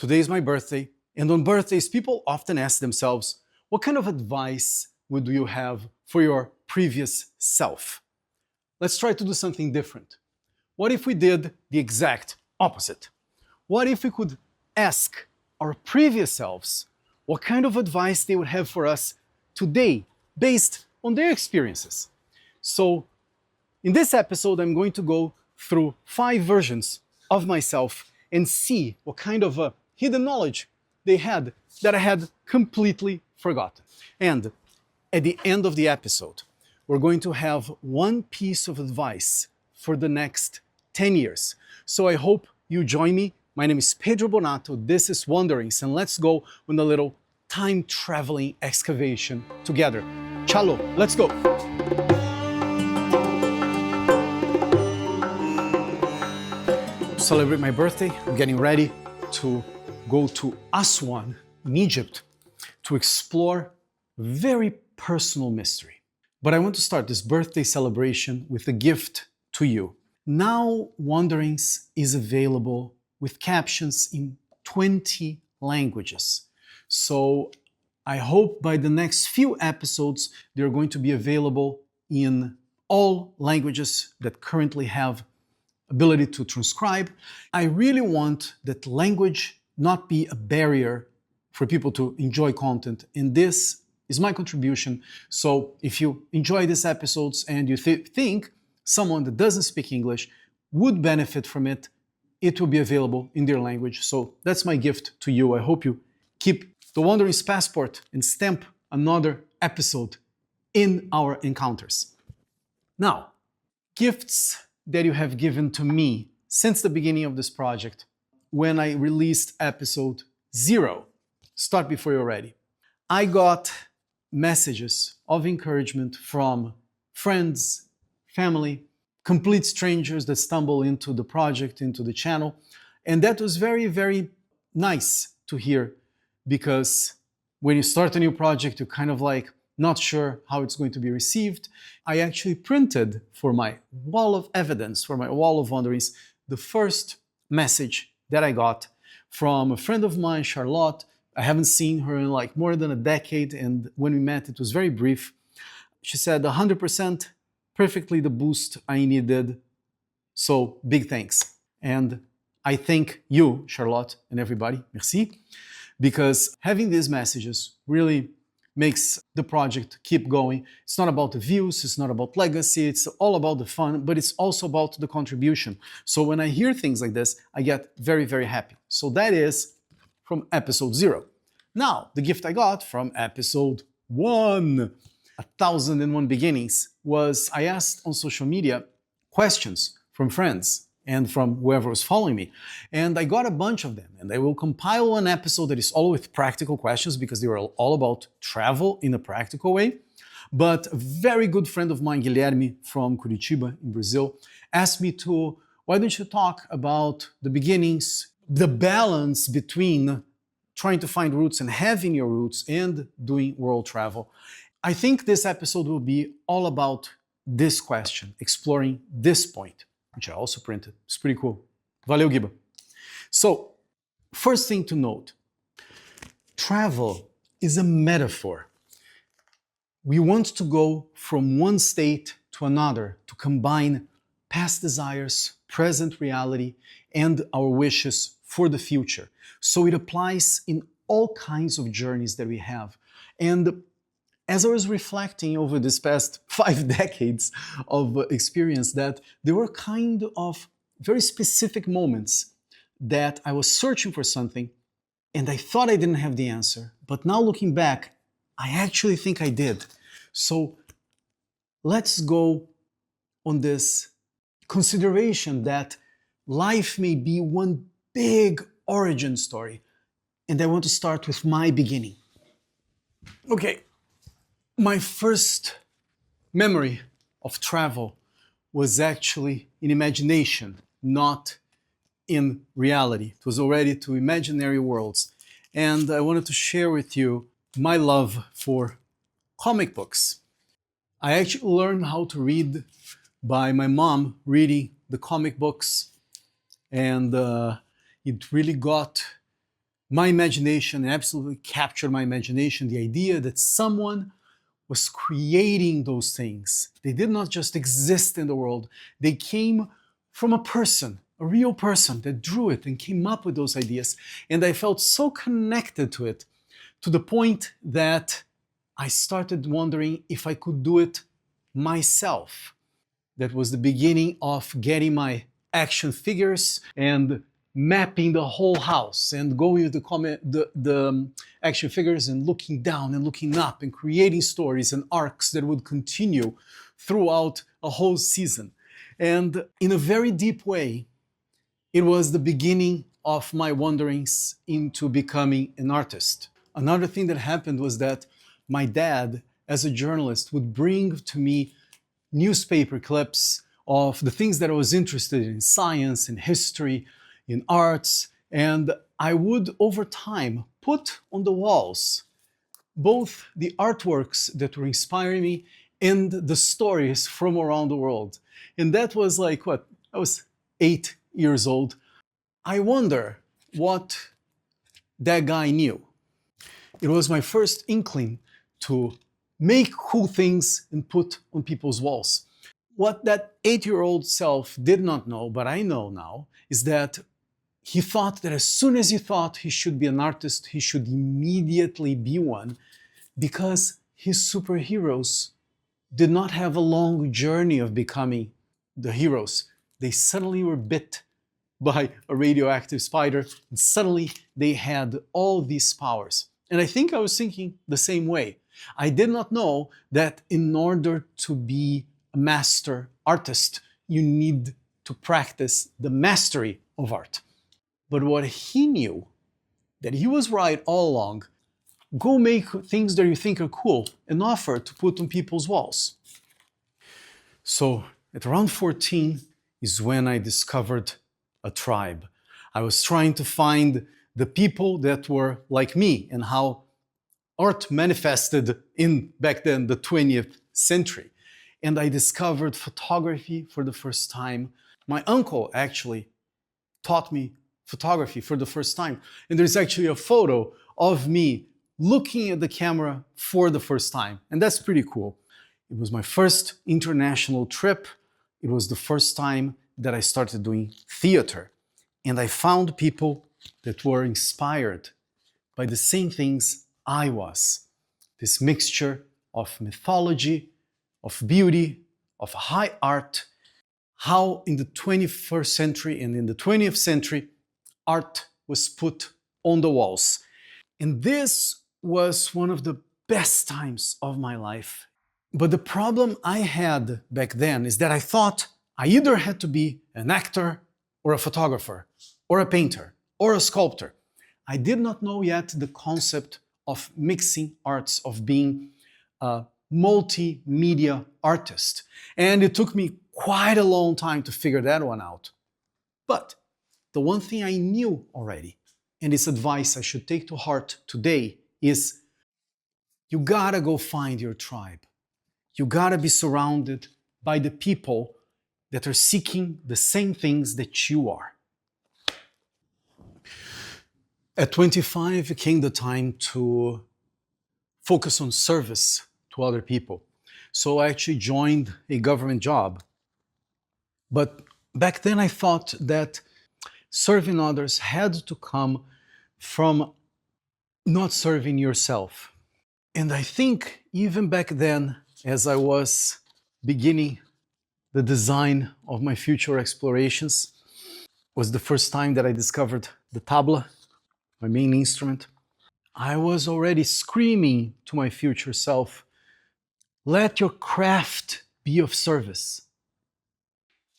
Today is my birthday, and on birthdays, people often ask themselves, what kind of advice would you have for your previous self? Let's try to do something different. What if we did the exact opposite? What if we could ask our previous selves what kind of advice they would have for us today based on their experiences? So in this episode, I'm going to go through 5 versions of myself and see what kind of hidden knowledge they had that I had completely forgotten. And at the end of the episode, we're going to have one piece of advice for the next 10 years. So I hope you join me. My name is Pedro Bonatto. This is Wanderings, and let's go on a little time-traveling excavation together. Chalo, let's go. To celebrate my birthday, I'm getting ready to go to Aswan in Egypt to explore a very personal mystery. But I want to start this birthday celebration with a gift to you. Now Wanderings is available with captions in 20 languages. So I hope by the next few episodes they're going to be available in all languages that currently have ability to transcribe. I really want that language not be a barrier for people to enjoy content, and this is my contribution. So if you enjoy these episodes and you think someone that doesn't speak English would benefit from it, it will be available in their language. So that's my gift to you. I hope you keep the Wanderings passport and stamp another episode in our encounters. Now, gifts that you have given to me since the beginning of this project, when I released episode 0. Start before you're ready. I got messages of encouragement from friends, family, complete strangers that stumble into the project, into the channel. And that was very, very nice to hear, because when you start a new project, you're kind of like not sure how it's going to be received. I actually printed for my wall of evidence, for my wall of wanderings, the first message that I got from a friend of mine, Charlotte. I haven't seen her in like more than a decade, and when we met, it was very brief. She said 100%, perfectly the boost I needed, so big thanks. And I thank you, Charlotte, and everybody, merci, because having these messages really makes the project keep going. It's not about the views, it's not about legacy, it's all about the fun, but it's also about the contribution. So when I hear things like this, I get very, very happy. So that is from episode 0. Now, the gift I got from episode 1, 1001 Beginnings, was I asked on social media questions from friends and from whoever was following me. And I got a bunch of them, and I will compile an episode that is all with practical questions, because they were all about travel in a practical way. But a very good friend of mine, Guilherme from Curitiba in Brazil, asked me to, why don't you talk about the beginnings, the balance between trying to find roots and having your roots and doing world travel. I think this episode will be all about this question, exploring this point, which I also printed. It's pretty cool. Valeu, Giba. So, first thing to note, travel is a metaphor. We want to go from one state to another to combine past desires, present reality, and our wishes for the future. So it applies in all kinds of journeys that we have. And as I was reflecting over this past 5 decades of experience, that there were kind of very specific moments that I was searching for something and I thought I didn't have the answer. But now looking back, I actually think I did. So let's go on this consideration that life may be one big origin story. And I want to start with my beginning. Okay. My first memory of travel was actually in imagination, not in reality. It was already to imaginary worlds. And I wanted to share with you my love for comic books. I actually learned how to read by my mom reading the comic books, and it really got my imagination and absolutely captured my imagination, the idea that someone was creating those things. They did not just exist in the world, they came from a person, a real person that drew it and came up with those ideas. And I felt so connected to it, to the point that I started wondering if I could do it myself. That was the beginning of getting my action figures and mapping the whole house and going with the action figures and looking down and looking up and creating stories and arcs that would continue throughout a whole season. And in a very deep way, it was the beginning of my wanderings into becoming an artist. Another thing that happened was that my dad, as a journalist, would bring to me newspaper clips of the things that I was interested in science, in history, in arts, and I would, over time, put on the walls both the artworks that were inspiring me and the stories from around the world. And that was like, what? I was 8 years old. I wonder what that guy knew. It was my first inkling to make cool things and put on people's walls. What that 8-year-old self did not know, but I know now, is that he thought that as soon as he thought he should be an artist, he should immediately be one, because his superheroes did not have a long journey of becoming the heroes. They suddenly were bit by a radioactive spider, and suddenly they had all these powers. And I think I was thinking the same way. I did not know that in order to be a master artist, you need to practice the mastery of art. But what he knew, that he was right all along, go make things that you think are cool and offer to put on people's walls. So at around 14 is when I discovered a tribe. I was trying to find the people that were like me and how art manifested in, back then, the 20th century. And I discovered photography for the first time. My uncle actually taught me photography for the first time. And there's actually a photo of me looking at the camera for the first time. And that's pretty cool. It was my first international trip. It was the first time that I started doing theater. And I found people that were inspired by the same things I was. This mixture of mythology, of beauty, of high art, how in the 21st century and in the 20th century, art was put on the walls. And this was one of the best times of my life. But the problem I had back then is that I thought I either had to be an actor or a photographer or a painter or a sculptor. I did not know yet the concept of mixing arts, of being a multimedia artist. And it took me quite a long time to figure that one out. But the one thing I knew already, and this advice I should take to heart today, is you gotta go find your tribe. You gotta be surrounded by the people that are seeking the same things that you are. At 25, it came the time to focus on service to other people. So I actually joined a government job. But back then I thought that serving others had to come from not serving yourself. And I think even back then, as I was beginning the design of my future explorations, was the first time that I discovered the tabla, my main instrument. I was already screaming to my future self, let your craft be of service.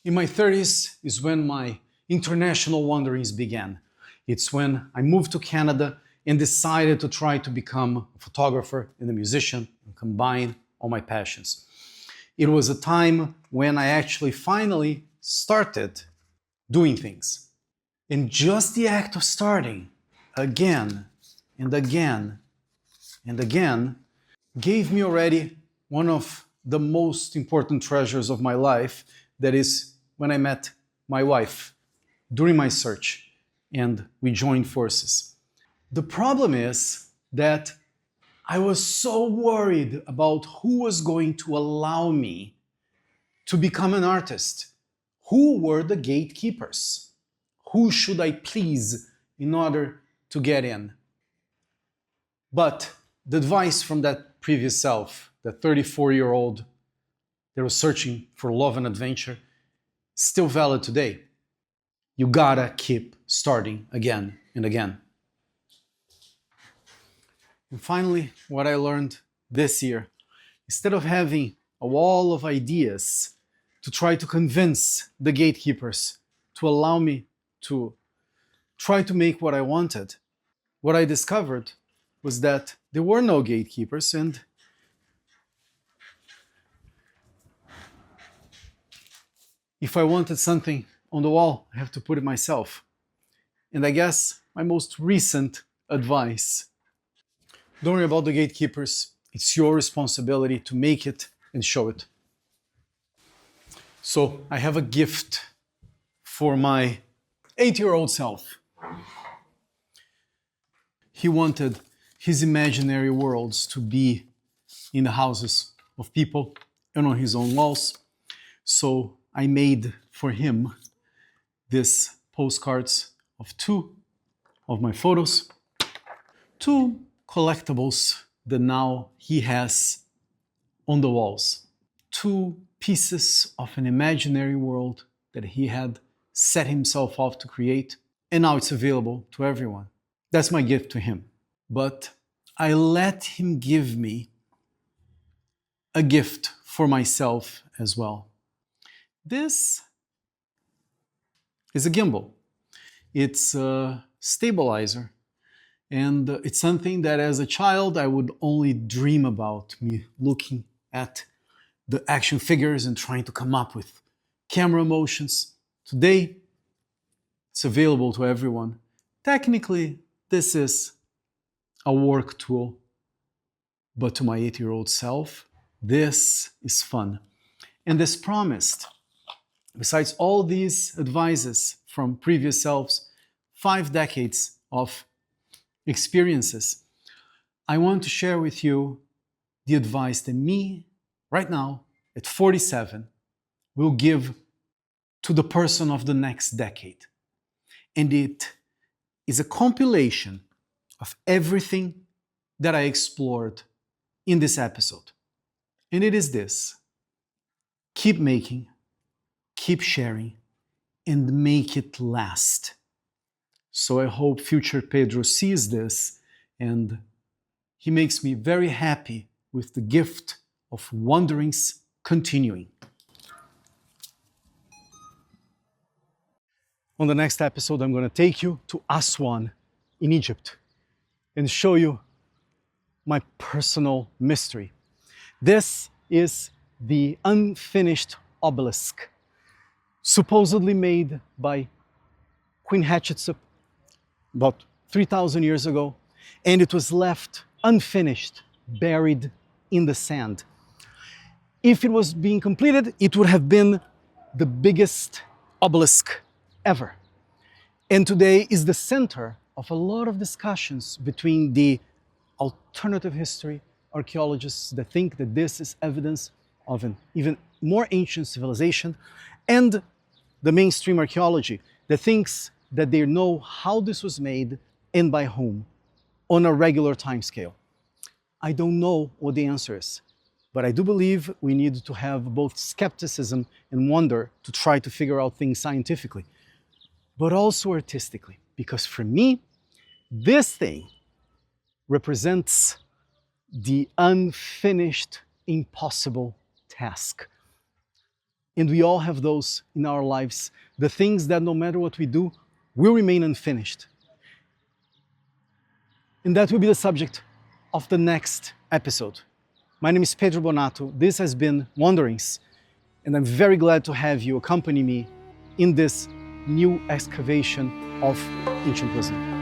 In my 30s is when my international wanderings began. It's when I moved to Canada and decided to try to become a photographer and a musician and combine all my passions. It was a time when I actually finally started doing things. And just the act of starting again and again and again gave me already one of the most important treasures of my life, that is when I met my wife during my search and we joined forces. The problem is that I was so worried about who was going to allow me to become an artist. Who were the gatekeepers? Who should I please in order to get in? But the advice from that previous self, that 34-year-old that was searching for love and adventure, still valid today. You gotta keep starting again and again. And finally, what I learned this year, instead of having a wall of ideas to try to convince the gatekeepers to allow me to try to make what I wanted, what I discovered was that there were no gatekeepers, and if I wanted something on the wall, I have to put it myself. And I guess my most recent advice: don't worry about the gatekeepers. It's your responsibility to make it and show it. So I have a gift for my 8-year-old self. He wanted his imaginary worlds to be in the houses of people and on his own walls. So I made for him these postcards of 2 of my photos, 2 collectibles that now he has on the walls, 2 pieces of an imaginary world that he had set himself off to create, and now it's available to everyone. That's my gift to him. But I let him give me a gift for myself as well. This is a gimbal. It's a stabilizer. And it's something that as a child I would only dream about, me looking at the action figures and trying to come up with camera motions. Today, it's available to everyone. Technically, this is a work tool, but to my 8-year-old self, this is fun. And as promised, besides all these advices from previous selves, 5 decades of experiences, I want to share with you the advice that me, right now, at 47, will give to the person of the next decade. And it is a compilation of everything that I explored in this episode. And it is this: keep making, keep sharing, and make it last. So I hope future Pedro sees this and he makes me very happy with the gift of wanderings continuing. On the next episode, I'm going to take you to Aswan in Egypt and show you my personal mystery. This is the unfinished obelisk, supposedly made by Queen Hatshepsut about 3,000 years ago, and it was left unfinished, buried in the sand. If it was being completed, it would have been the biggest obelisk ever. And today is the center of a lot of discussions between the alternative history archaeologists that think that this is evidence of an even more ancient civilization, and the mainstream archaeology that thinks that they know how this was made and by whom on a regular time scale. I don't know what the answer is, but I do believe we need to have both skepticism and wonder to try to figure out things scientifically, but also artistically, because for me, this thing represents the unfinished, impossible task. And we all have those in our lives, the things that no matter what we do, will remain unfinished. And that will be the subject of the next episode. My name is Pedro Bonatto. This has been Wanderings, and I'm very glad to have you accompany me in this new excavation of ancient wisdom.